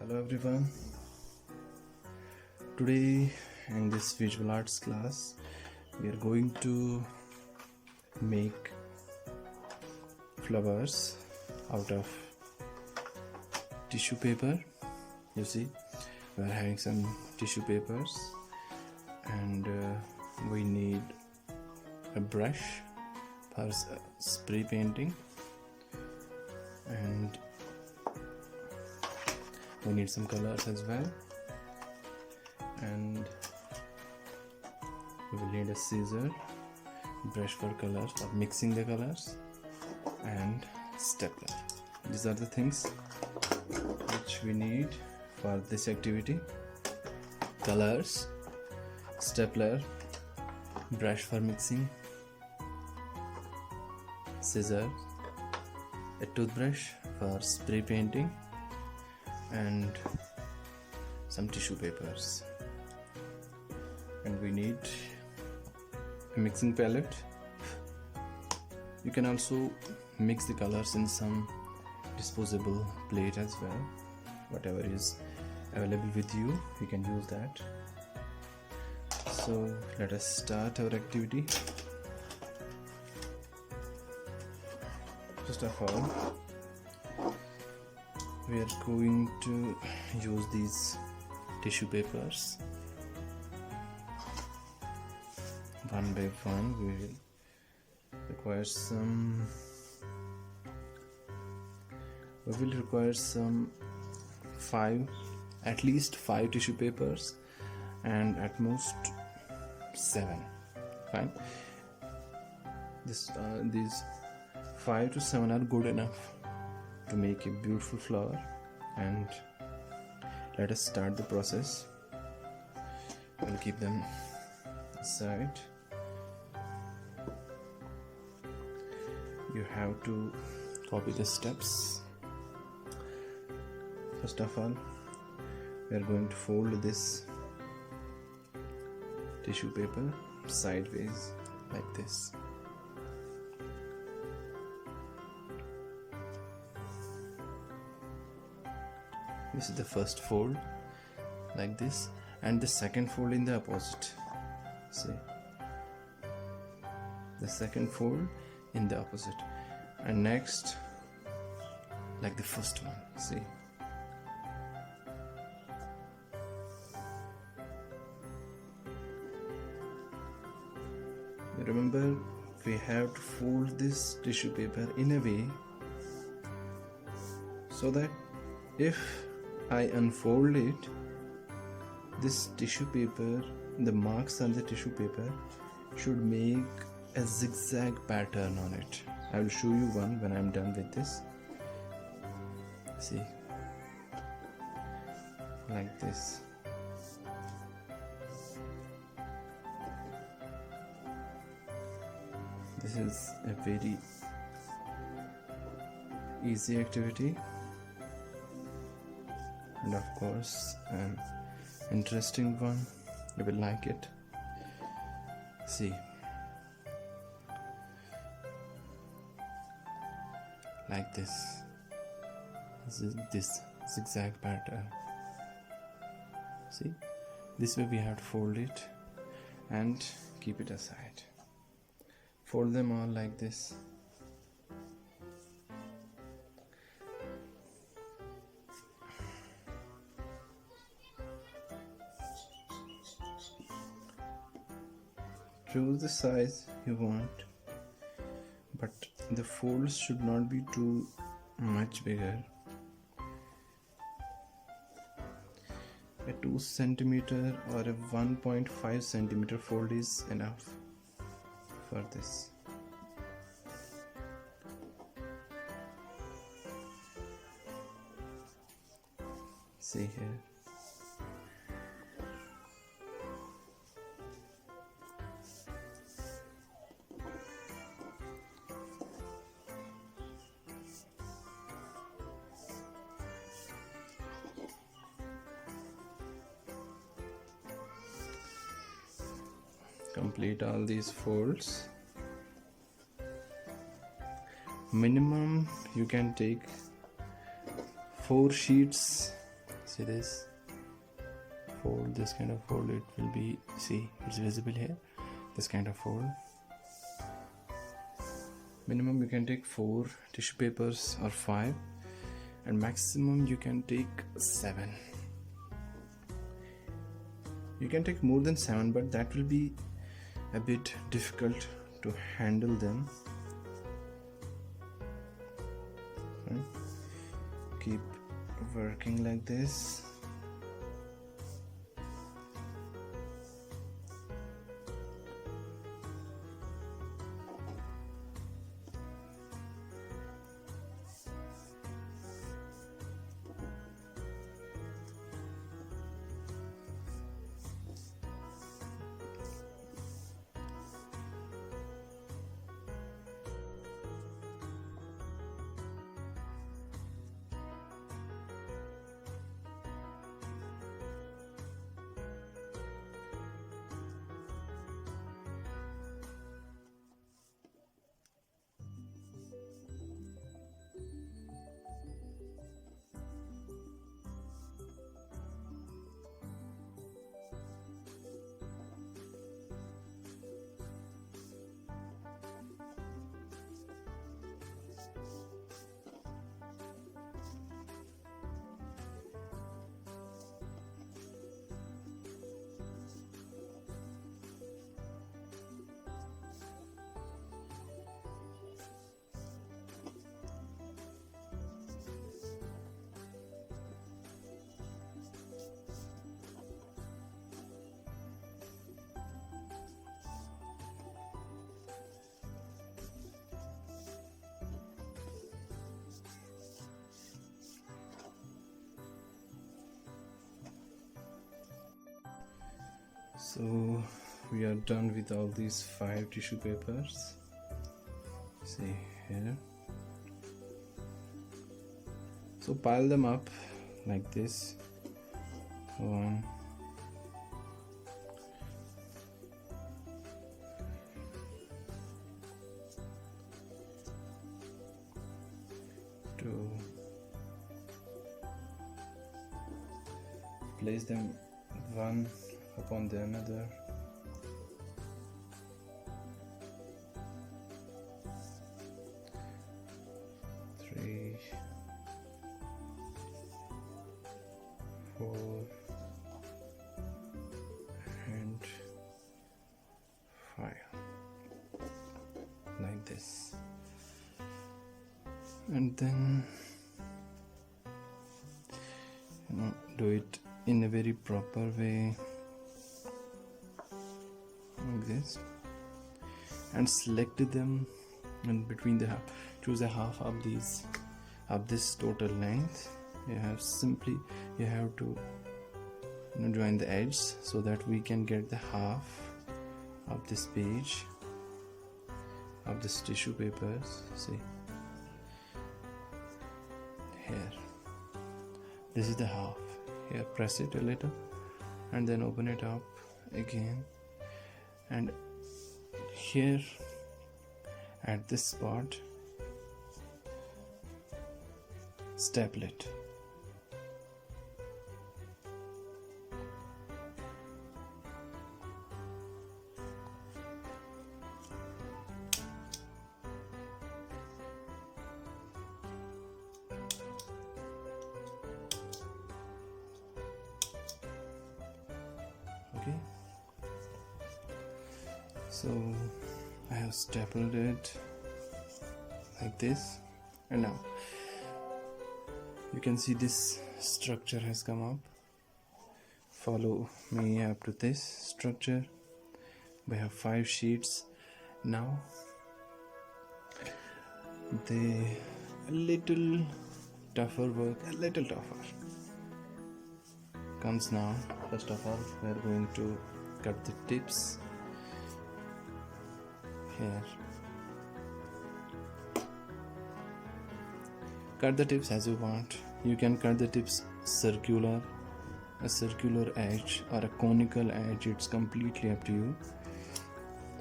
Hello everyone. Today in this visual arts class we are going to make flowers out of tissue paper. You see, we are having some tissue papers and we need a brush for spray painting, and we need some colors as well, and we will need a scissor, brush for colors, for mixing the colors, and stapler. These are the things which we need for this activity: colors, stapler, brush for mixing, scissors, a toothbrush for spray painting, and some tissue papers. And we need a mixing palette. You can also mix the colors in some disposable plate as well. Whatever is available with you, you can use that. So let us start our activity. First of all, we are going to use these tissue papers. One by one we will require some at least five tissue papers, and at most 7. Fine. These 5 to 7 are good enough to make a beautiful flower. And let us start the process. We'll keep them aside. You have to copy the steps. First of all, we are going to fold this tissue paper sideways like this. This is the first fold like this, and the second fold in the opposite. See, the second fold in the opposite, and next like the first one. See, remember, we have to fold this tissue paper in a way so that if I unfold it, this tissue paper, the marks on the tissue paper should make a zigzag pattern on it. I will show you one when I am done with this. See, like this. This is a very easy activity, and of course an interesting one. You will like it. See, like this. This is this zigzag pattern. See, this way we have to fold it and keep it aside. Fold them all like this. Choose the size you want, but the folds should not be too much bigger. A 2 cm or a 1.5 cm fold is enough for this. See here. Complete all these folds. Minimum you can take 4 sheets See this fold, this kind of fold, it will be, see, it's visible here, this kind of fold. Minimum you can take 4 tissue papers or 5, and maximum you can take 7. You can take more than 7, but that will be a bit difficult to handle them. Keep working like this. So we are done with all these 5 tissue papers. See here. So pile them up like this. 1, 2. Place them one upon the another. 3, 4, and 5, like this. And then do it in a very proper way, like this, and select them, and between the choose a half of these, of this total length. You have to join the edges so that we can get the half of this page of this tissue papers. See here, this is the half. Here, press it a little and then open it up again, and here at this spot staple it. Okay, so I have stapled it like this, and now you can see this structure has come up. Follow me up to this structure. We have 5 sheets. Now the little tougher work, a little tougher comes now. First of all, we are going to cut the tips here. Cut the tips as you want. You can cut the tips circular, a circular edge or a conical edge. It's completely up to you.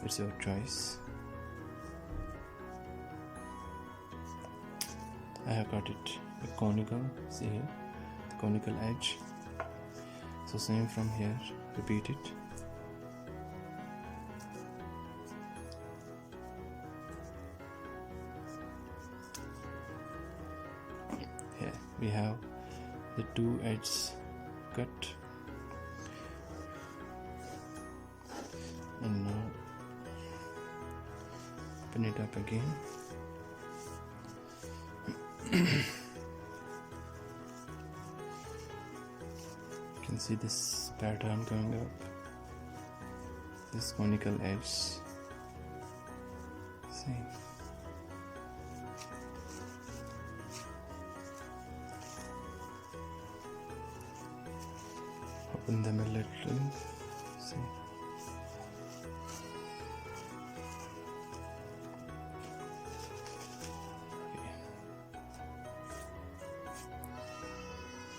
It's your choice. I have cut it a conical, see here, conical edge. So same from here, repeat it. Here we have the two edges cut, and now open it up again. You can see this pattern coming up, this conical edge. See, open them a little. See,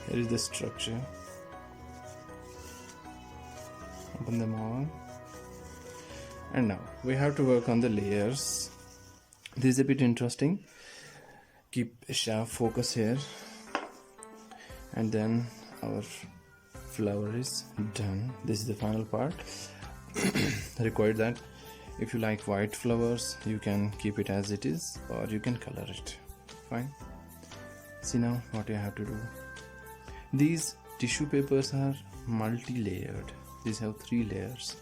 here is the structure. Open them all, and now we have to work on the layers. This is a bit interesting. Keep a sharp focus here, and then our flower is done. This is the final part. Required that if you like white flowers, you can keep it as it is, or you can color it. Fine. See now what you have to do. These tissue papers are multi-layered. These have 3 layers.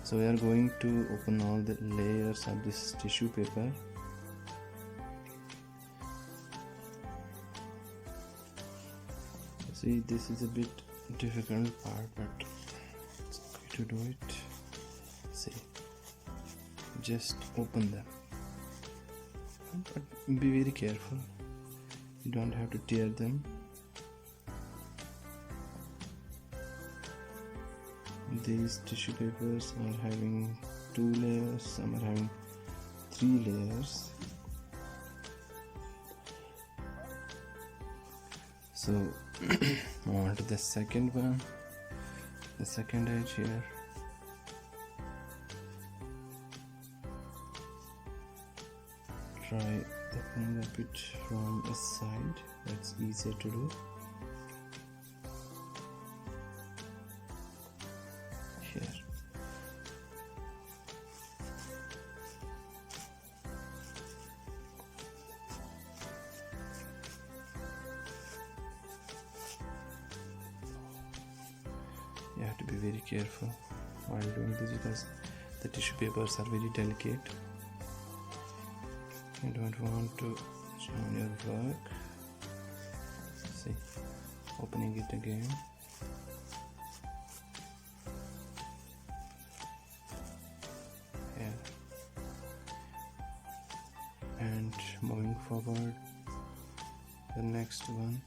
So we are going to open all the layers of this tissue paper. See, this is a bit difficult part, but it's okay to do it. See, just open them, but be very careful. You don't have to tear them. These tissue papers are having 2 layers, some are having 3 layers. So on to the second one, the second edge here. Try opening a bit from a side, that's easier to do. Here. You have to be very careful while doing this because the tissue papers are very delicate. You don't want to join your work. See, opening it again. Here. And moving forward, the next one.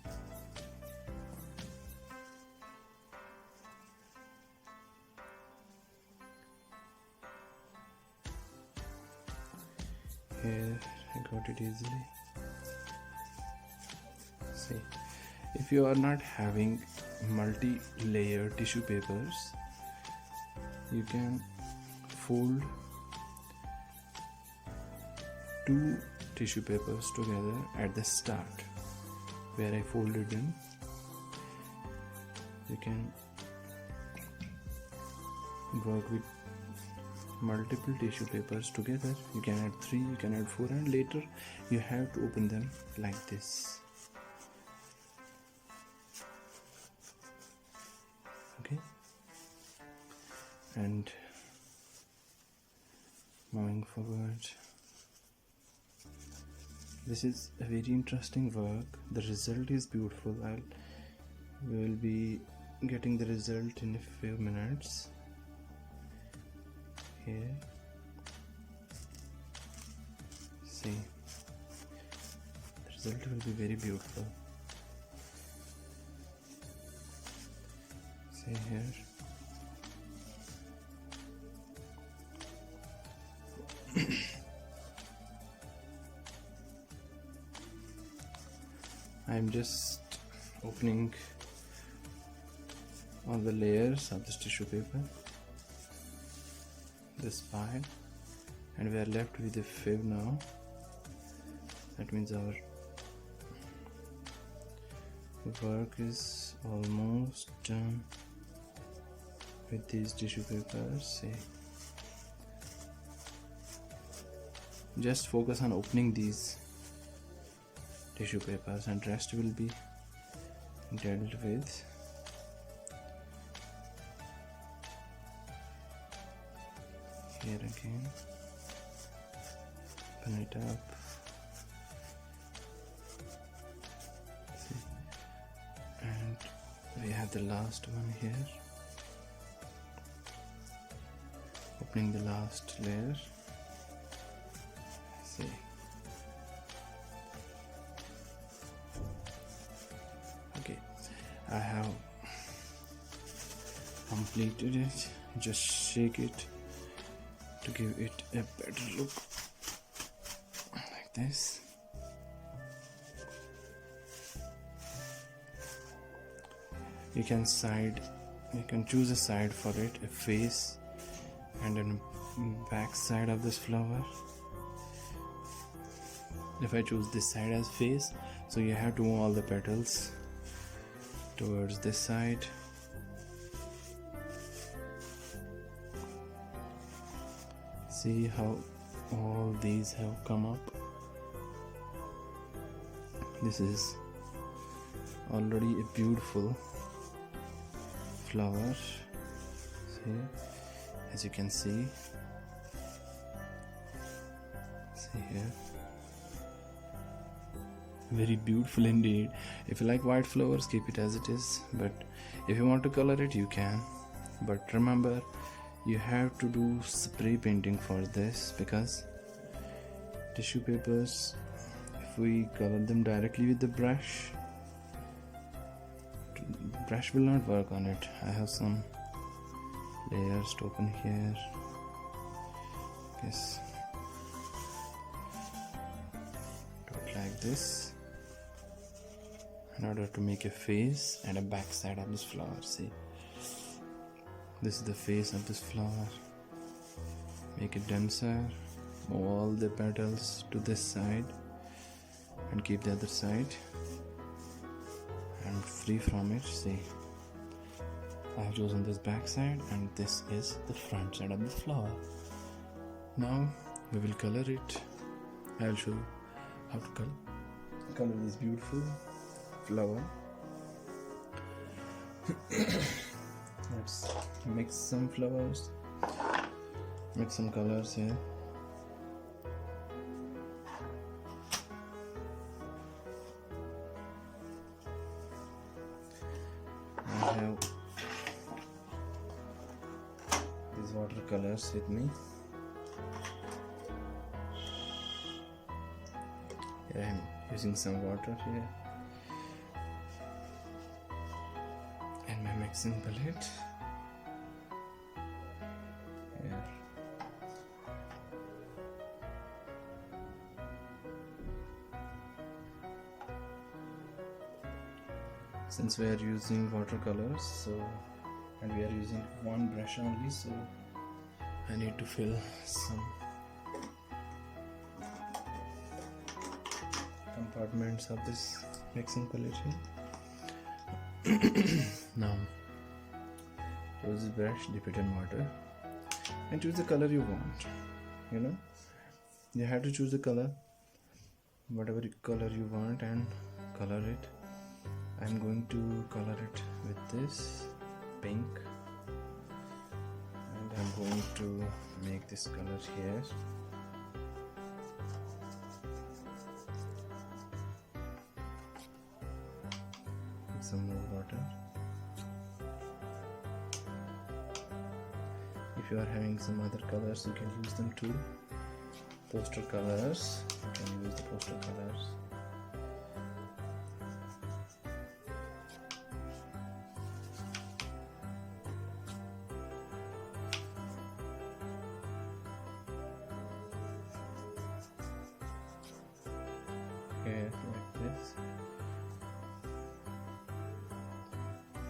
Here, I got it easily. See, if you are not having multi-layer tissue papers, you can fold 2 tissue papers together at the start where I folded them. You can work with multiple tissue papers together. You can add 3, you can add 4, and later you have to open them like this. Okay, and moving forward, this is a very interesting work. The result is beautiful. We will be getting the result in a few minutes. Here, see, the result will be very beautiful. See here. I'm just opening all the layers of this tissue paper, this pile, and we are left with a fib now. That means our The work is almost done with these tissue papers. See, just focus on opening these tissue papers and rest will be dealt with. Here again, open it up. See, and we have the last one here. Opening the last layer. See, okay, I have completed it. Just shake it to give it a better look, like this. You can choose a side for it, a face and a back side of this flower. If I choose this side as face, so you have to move all the petals towards this side. See how all these have come up. This is already a beautiful flower. See, as you can see here, very beautiful indeed. If you like white flowers, keep it as it is, but if you want to color it, you can. But remember, you have to do spray painting for this, because tissue papers, if we color them directly with the brush will not work on it. I have some layers to open here. Yes, do it like this in order to make a face and a back side of this flower. See, this is the face of this flower. Make it denser, move all the petals to this side and keep the other side and free from it. See, I have chosen this back side and this is the front side of the flower. Now we will color it. I will show you how to color this beautiful flower. Let's mix some flowers, mix some colors here. I have these watercolors with me. Here I am using some water here and my mixing palette. Here. Since we are using watercolors, and we are using one brush only, so I need to fill some compartments of this mixing palette here. Now use the brush, dip it in water and choose the color you want. You have to choose the color, whatever color you want, and color it. I'm going to color it with this pink, and I'm going to make this color here. Put some more water. If you are having some other colors, you can use them too. Poster colors, you can use the poster colors. Like this,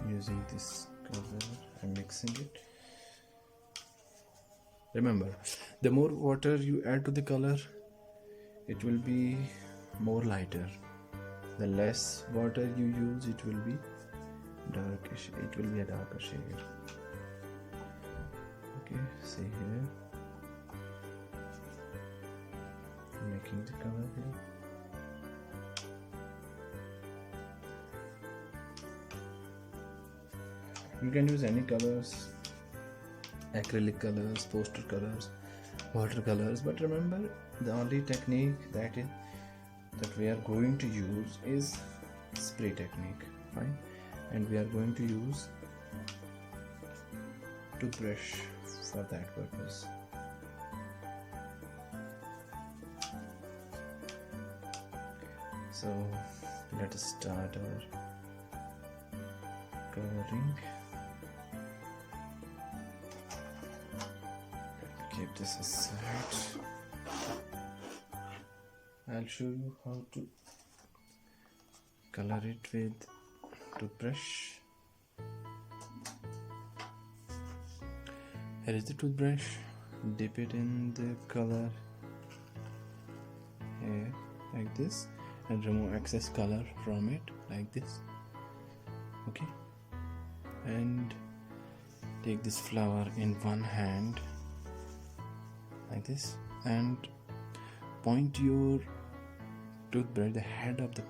using this color and mixing it. Remember, the more water you add to the color, it will be more lighter. the less water you use, it will be darkish, it will be a darker shade. Okay, see here, I'm making the color here. You can use any colors, acrylic colors, poster colors, watercolors, but remember the only technique that we are going to use is spray technique, fine, and we are going to use toothbrush for that purpose. So let us start our coloring. Keep this aside. I'll show you how to color it with toothbrush. Here is the toothbrush. Dip it in the color here like this and remove excess color from it like this. Okay, and take this flower in one hand like this and point your toothbrush, the head of the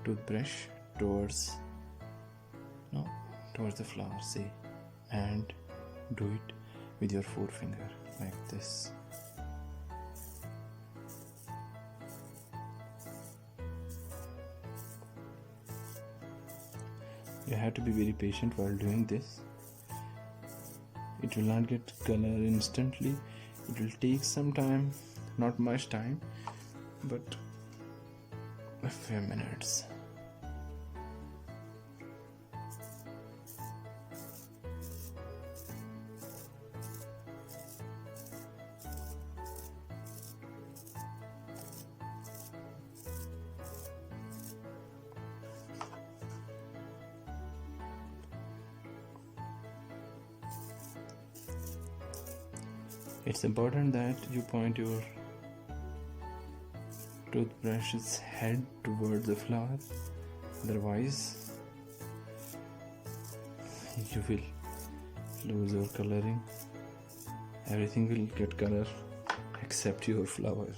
toothbrush towards the flower, see, and do it with your forefinger like this. You have to be very patient while doing this. It will not get color instantly. It will take some time, not much time, but a few minutes. It's important that you point your toothbrush's head towards the flower, otherwise you will lose your coloring. Everything will get color except your flower.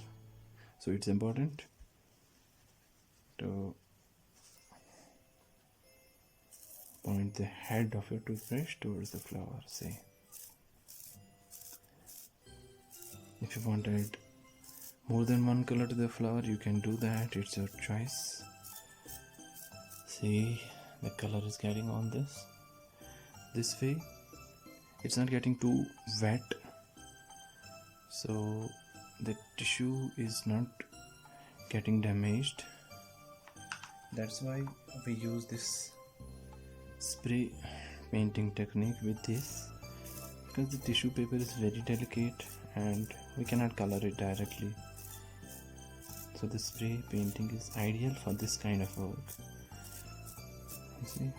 So it's important to point the head of your toothbrush towards the flower, see. If you want to add more than one color to the flower, you can do that, it's your choice. See, the color is getting on this way. It's not getting too wet, so the tissue is not getting damaged. That's why we use this spray painting technique with this, because the tissue paper is very delicate and we cannot color it directly. So the spray painting is ideal for this kind of work. You see?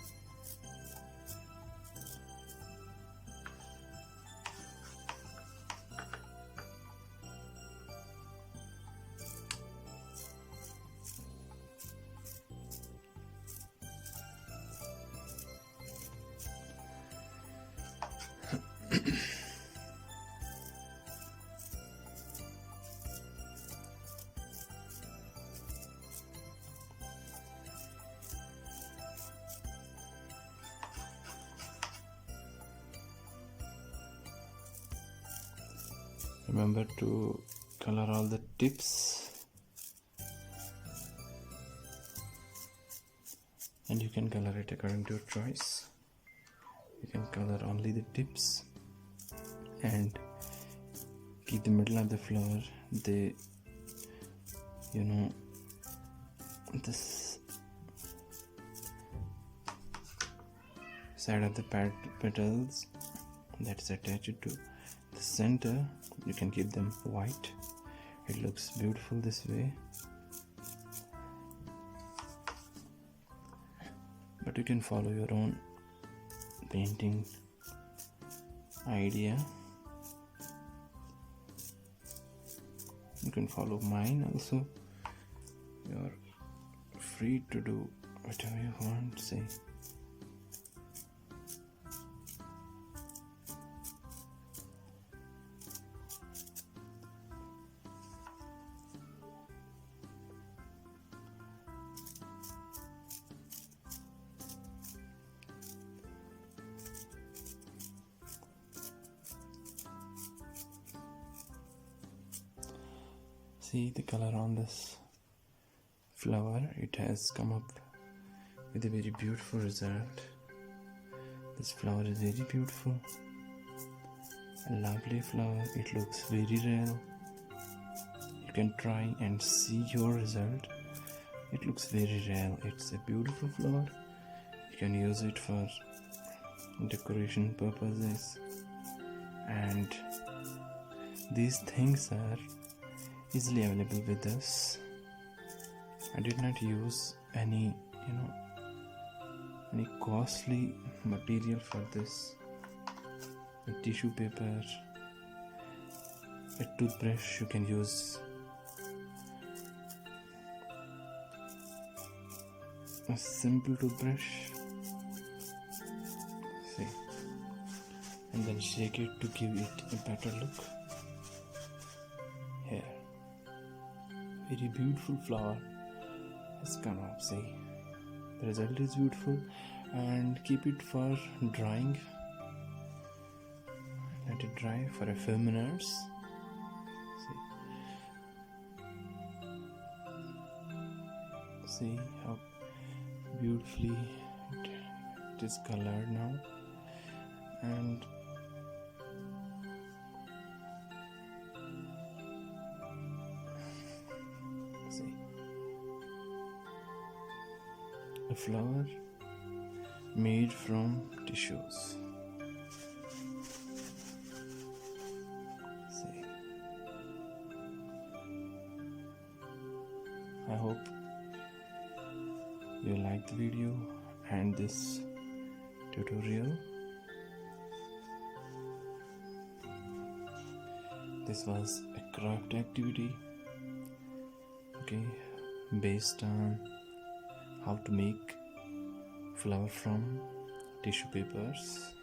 Remember to color all the tips, and you can color it according to your choice. You can color only the tips and keep the middle of the flower, this side of the petals that is attached to the center. You can keep them white. It looks beautiful this way. But you can follow your own painting idea. You can follow mine also, your free to do whatever you want. See the color on this flower. It has come up with a very beautiful result. This flower is very beautiful, a lovely flower. It looks very real. You can try and see your result. It looks very real. It's a beautiful flower. You can use it for decoration purposes, and these things are easily available with us. I did not use any costly material for this. A tissue paper, a toothbrush. You can use a simple toothbrush, see, and then shake it to give it a better look. Here, very beautiful flower has come up. See, the result is beautiful, and keep it for drying. Let it dry for a few minutes. See how beautifully it is colored now, and see a flower made from tissues. See, I hope you liked the video and this tutorial. This was a craft activity, okay, based on how to make flower from tissue papers.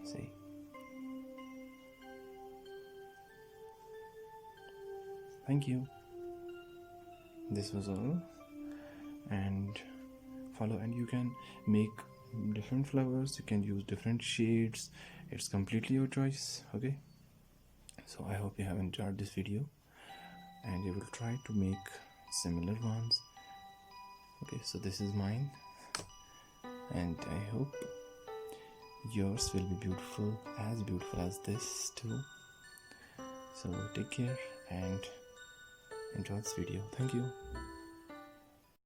See, thank you. This was all, and follow, and you can make different flowers. You can use different shades. It's completely your choice. Okay, so I hope you have enjoyed this video, and you will try to make similar ones. Okay, so this is mine, and I hope yours will be beautiful as this too. So take care and enjoy this video. Thank you.